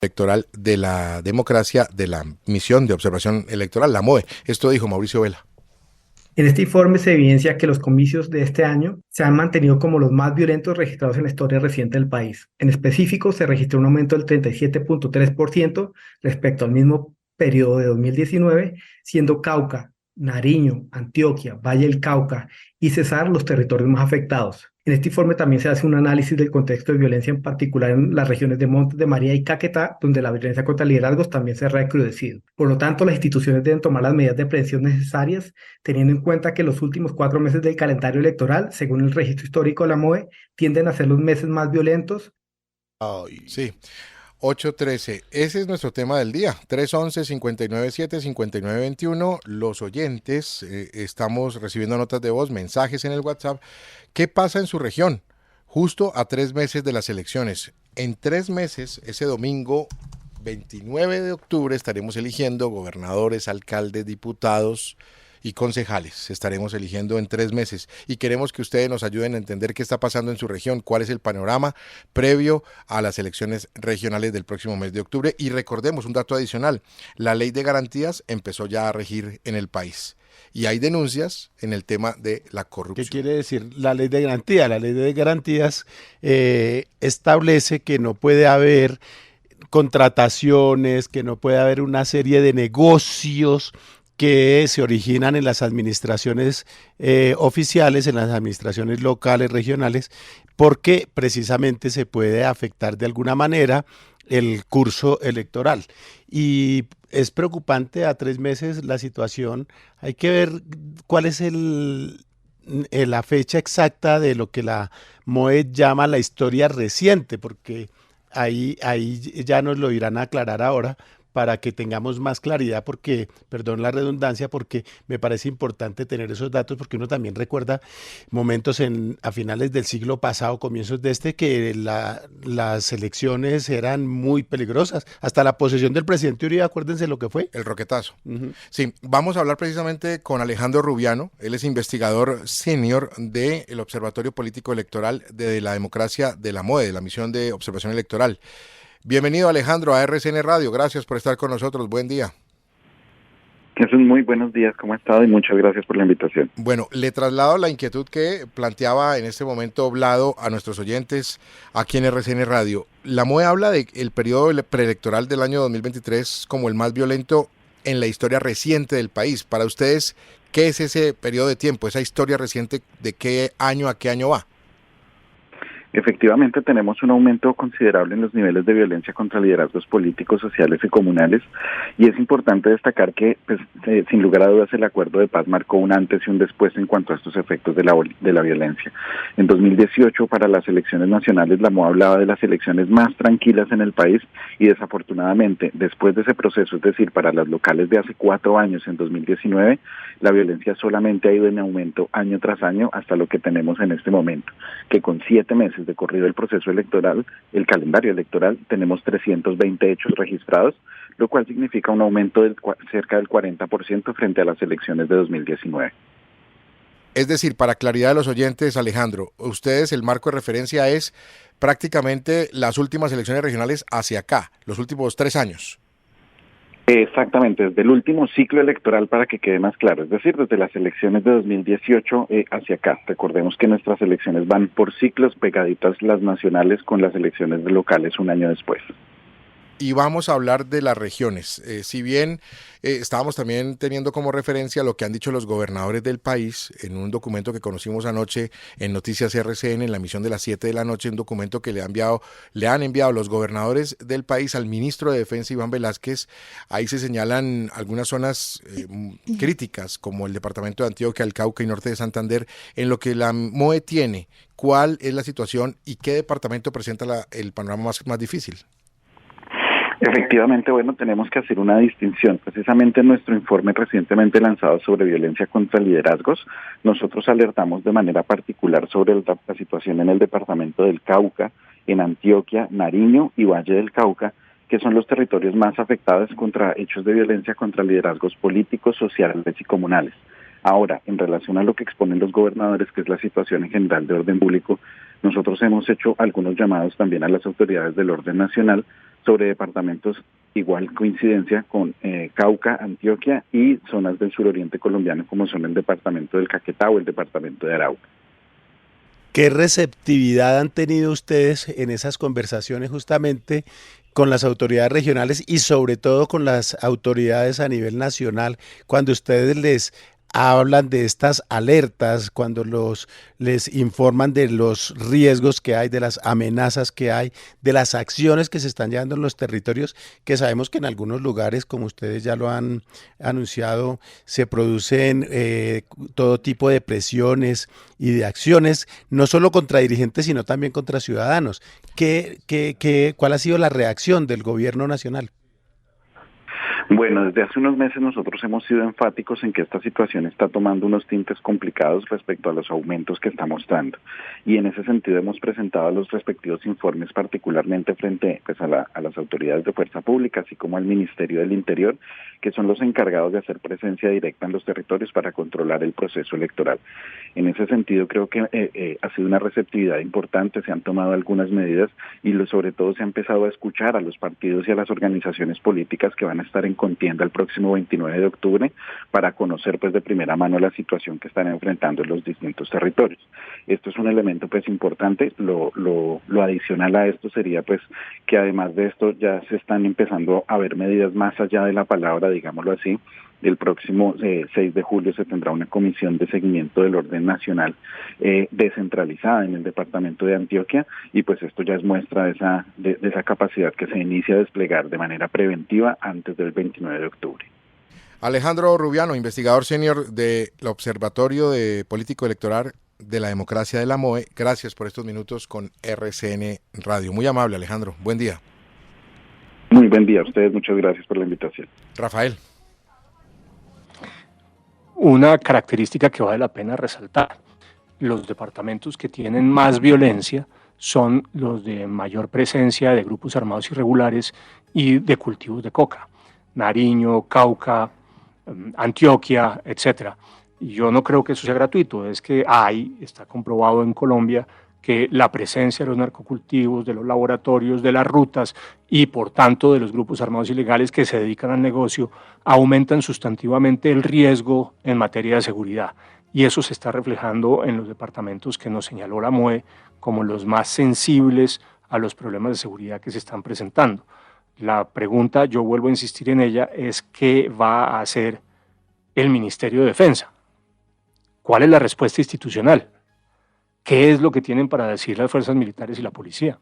electoral de la democracia de la misión de observación electoral, la MOE. Esto dijo Mauricio Vela. En este informe se evidencia que los comicios de este año se han mantenido como los más violentos registrados en la historia reciente del país. En específico, se registró un aumento del 37.3% respecto al mismo periodo de 2019, siendo Cauca, Nariño, Antioquia, Valle del Cauca y Cesar los territorios más afectados. En este informe también se hace un análisis del contexto de violencia, en particular en las regiones de Montes de María y Caquetá, donde la violencia contra liderazgos también se ha recrudecido. Por lo tanto, las instituciones deben tomar las medidas de prevención necesarias, teniendo en cuenta que los últimos 4 meses del calendario electoral, según el registro histórico de la MOE, tienden a ser los meses más violentos. Ay, sí. 8:13. Ese es nuestro tema del día. 311-597-5921. Los oyentes, estamos recibiendo notas de voz, mensajes en el WhatsApp. ¿Qué pasa en su región? Justo a 3 meses de las elecciones. En 3 meses, ese domingo 29 de octubre, estaremos eligiendo gobernadores, alcaldes, diputados y concejales. Estaremos eligiendo en 3 meses y queremos que ustedes nos ayuden a entender qué está pasando en su región, cuál es el panorama previo a las elecciones regionales del próximo mes de octubre. Y recordemos un dato adicional: la ley de garantías empezó ya a regir en el país y hay denuncias en el tema de la ¿Qué corrupción. quiere decir la ley de garantía? La ley de garantías establece que no puede haber contrataciones, que no puede haber una serie de negocios que se originan en las administraciones oficiales, en las administraciones locales, regionales, porque precisamente se puede afectar de alguna manera el curso electoral. Y es preocupante a 3 meses la situación. Hay que ver cuál es la fecha exacta de lo que la MOE llama la historia reciente, porque ahí ya nos lo irán a aclarar ahora para que tengamos más claridad, porque, perdón la redundancia, porque me parece importante tener esos datos, porque uno también recuerda momentos a finales del siglo pasado, comienzos de que las elecciones eran muy peligrosas. Hasta la posesión del presidente Uribe, acuérdense lo que fue. El roquetazo. Uh-huh. Sí, vamos a hablar precisamente con Alejandro Rubiano. Él es investigador senior del Observatorio Político Electoral de la Democracia de la MOE, de la Misión de Observación Electoral. Bienvenido, Alejandro, a RCN Radio. Gracias por estar con nosotros. Buen día. Jesús, muy buenos días. ¿Cómo ha estado? Y muchas gracias por la invitación. Bueno, le traslado la inquietud que planteaba en este momento Vlado a nuestros oyentes aquí en RCN Radio. La MOE habla del periodo preelectoral del año 2023 como el más violento en la historia reciente del país. Para ustedes, ¿qué es ese periodo de tiempo, esa historia reciente, de qué año a qué año va? Efectivamente, tenemos un aumento considerable en los niveles de violencia contra liderazgos políticos, sociales y comunales, y es importante destacar que, sin lugar a dudas, el acuerdo de paz marcó un antes y un después en cuanto a estos efectos de la violencia. En 2018, para las elecciones nacionales, la MOA hablaba de las elecciones más tranquilas en el país, y desafortunadamente, después de ese proceso, es decir, para las locales de hace 4 años, en 2019, la violencia solamente ha ido en aumento año tras año hasta lo que tenemos en este momento, que con 7 meses de corrido el proceso electoral, el calendario electoral, tenemos 320 hechos registrados, lo cual significa un aumento de cerca del 40% frente a las elecciones de 2019. Es decir, para claridad de los oyentes, Alejandro, ustedes, el marco de referencia es prácticamente las últimas elecciones regionales hacia acá, los últimos 3 años. Exactamente, desde el último ciclo electoral, para que quede más claro, es decir, desde las elecciones de 2018 hacia acá. Recordemos que nuestras elecciones van por ciclos, pegaditas las nacionales con las elecciones locales un año después. Y vamos a hablar de las regiones. Si bien estábamos también teniendo como referencia lo que han dicho los gobernadores del país en un documento que conocimos anoche en Noticias RCN, en la emisión de las 7 de la noche, un documento que le han enviado los gobernadores del país al ministro de Defensa, Iván Velázquez. Ahí se señalan algunas zonas críticas, como el departamento de Antioquia, el Cauca y norte de Santander, en lo que la MOE tiene. ¿Cuál es la situación y qué departamento presenta el panorama más difícil? Efectivamente, bueno, tenemos que hacer una distinción. Precisamente en nuestro informe recientemente lanzado sobre violencia contra liderazgos, nosotros alertamos de manera particular sobre la situación en el departamento del Cauca, en Antioquia, Nariño y Valle del Cauca, que son los territorios más afectados contra hechos de violencia contra liderazgos políticos, sociales y comunales. Ahora, en relación a lo que exponen los gobernadores, que es la situación en general de orden público, nosotros hemos hecho algunos llamados también a las autoridades del orden nacional sobre departamentos, igual coincidencia con Cauca, Antioquia y zonas del suroriente colombiano como son el departamento del Caquetá o el departamento de Arauca. ¿Qué receptividad han tenido ustedes en esas conversaciones justamente con las autoridades regionales y sobre todo con las autoridades a nivel nacional cuando ustedes les hablan de estas alertas, cuando les informan de los riesgos que hay, de las amenazas que hay, de las acciones que se están llevando en los territorios, que sabemos que en algunos lugares, como ustedes ya lo han anunciado, se producen todo tipo de presiones y de acciones, no solo contra dirigentes, sino también contra ciudadanos? ¿Cuál ha sido la reacción del gobierno nacional? Bueno, desde hace unos meses nosotros hemos sido enfáticos en que esta situación está tomando unos tintes complicados respecto a los aumentos que está mostrando. Y en ese sentido hemos presentado los respectivos informes, particularmente frente pues, a las autoridades de fuerza pública, así como al Ministerio del Interior, que son los encargados de hacer presencia directa en los territorios para controlar el proceso electoral. En ese sentido creo que ha sido una receptividad importante, se han tomado algunas medidas y sobre todo se ha empezado a escuchar a los partidos y a las organizaciones políticas que van a estar en contienda el próximo 29 de octubre para conocer pues de primera mano la situación que están enfrentando en los distintos territorios. Esto es un elemento pues importante. Lo adicional a esto sería pues que además de esto ya se están empezando a ver medidas más allá de la palabra, digámoslo así. El próximo 6 de julio se tendrá una comisión de seguimiento del orden nacional descentralizada en el departamento de Antioquia y pues esto ya es muestra de esa capacidad que se inicia a desplegar de manera preventiva antes del 29 de octubre. Alejandro Rubiano, investigador senior del Observatorio de Político Electoral de la Democracia de la MOE, gracias por estos minutos con RCN Radio. Muy amable, Alejandro. Buen día. Muy buen día a ustedes, muchas gracias por la invitación. Rafael. Una característica que vale la pena resaltar: los departamentos que tienen más violencia son los de mayor presencia de grupos armados irregulares y de cultivos de coca. Nariño, Cauca, Antioquia, etcétera. Yo no creo que eso sea gratuito, es que está comprobado en Colombia que la presencia de los narcocultivos, de los laboratorios, de las rutas y por tanto de los grupos armados ilegales que se dedican al negocio aumentan sustantivamente el riesgo en materia de seguridad. Y eso se está reflejando en los departamentos que nos señaló la MOE como los más sensibles a los problemas de seguridad que se están presentando. La pregunta, yo vuelvo a insistir en ella, es ¿qué va a hacer el Ministerio de Defensa? ¿Cuál es la respuesta institucional? ¿Qué es lo que tienen para decir las fuerzas militares y la policía?